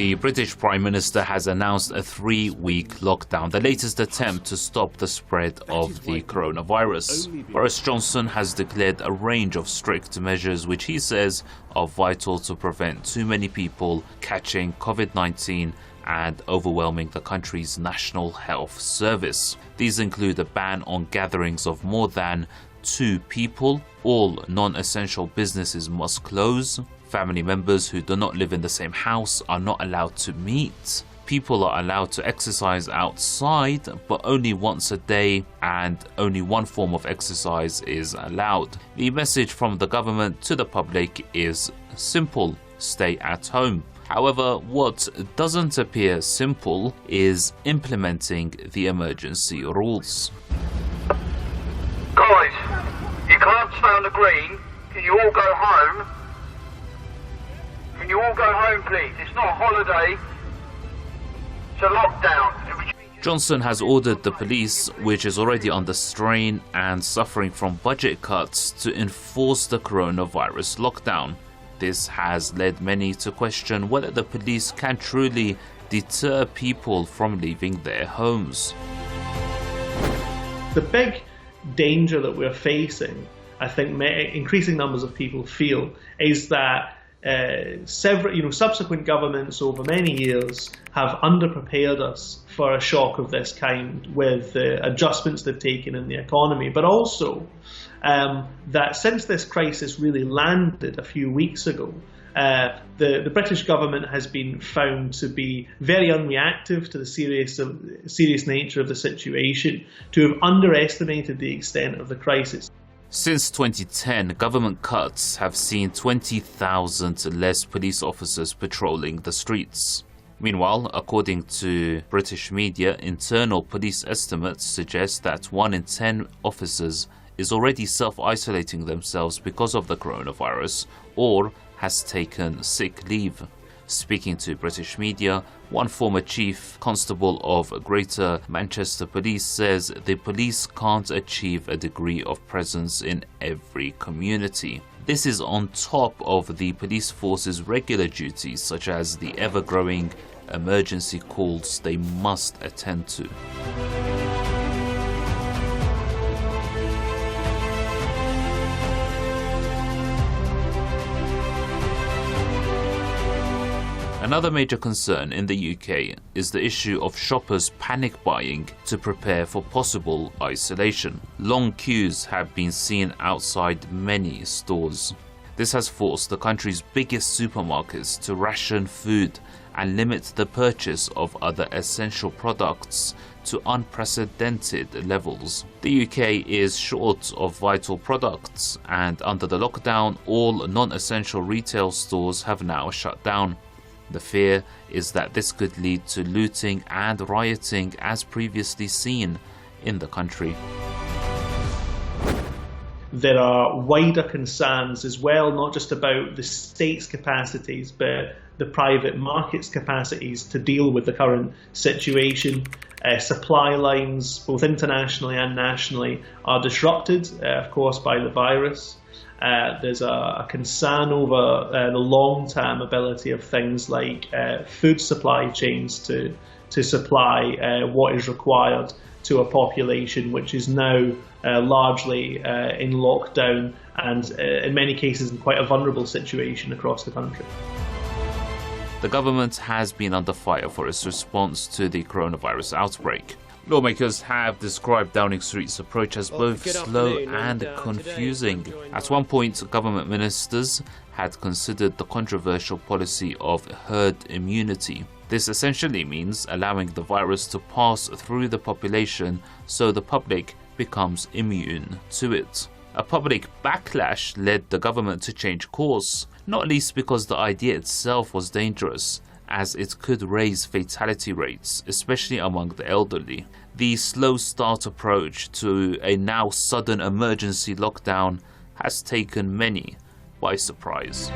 The British Prime Minister has announced a 3-week lockdown, the latest attempt to stop the spread of the coronavirus. Boris Johnson has declared a range of strict measures which he says are vital to prevent too many people catching COVID-19 and overwhelming the country's National Health Service. These include a ban on gatherings of more than 2 people, all non-essential businesses must close, family members who do not live in the same house are not allowed to meet, people are allowed to exercise outside but only once a day, and only one form of exercise is allowed. The message from the government to the public is simple: stay at home. However, what doesn't appear simple is implementing the emergency rules. Guys, you can't stay on the green. Can you all go home? Can you all go home, please? It's not a holiday. It's a lockdown. Johnson has ordered the police, which is already under strain and suffering from budget cuts, to enforce the coronavirus lockdown. This has led many to question whether the police can truly deter people from leaving their homes. The big danger that we're facing, I think increasing numbers of people feel, is that subsequent governments over many years have underprepared us for a shock of this kind with the adjustments they've taken in the economy, but also that since this crisis really landed a few weeks ago, the British government has been found to be very unreactive to the serious nature of the situation, to have underestimated the extent of the crisis. Since 2010, government cuts have seen 20,000 less police officers patrolling the streets. Meanwhile, according to British media, internal police estimates suggest that 1 in 10 officers is already self-isolating themselves because of the coronavirus or has taken sick leave. Speaking to British media, one former chief constable of Greater Manchester Police says the police can't achieve a degree of presence in every community. This is on top of the police force's regular duties, such as the ever-growing emergency calls they must attend to. Another major concern in the UK is the issue of shoppers panic buying to prepare for possible isolation. Long queues have been seen outside many stores. This has forced the country's biggest supermarkets to ration food and limit the purchase of other essential products to unprecedented levels. The UK is short of vital products, and under the lockdown, all non-essential retail stores have now shut down. The fear is that this could lead to looting and rioting as previously seen in the country. There are wider concerns as well, not just about the state's capacities, but the private market's capacities to deal with the current situation. Supply lines, both internationally and nationally, are disrupted, of course, by the virus. There's a concern over the long-term ability of things like food supply chains to supply what is required to a population which is now largely in lockdown and in many cases in quite a vulnerable situation across the country. The government has been under fire for its response to the coronavirus outbreak. Lawmakers have described Downing Street's approach as both slow and confusing. At one point, government ministers had considered the controversial policy of herd immunity. This essentially means allowing the virus to pass through the population so the public becomes immune to it. A public backlash led the government to change course, not least because the idea itself was dangerous, as it could raise fatality rates, especially among the elderly. The slow start approach to a now sudden emergency lockdown has taken many by surprise.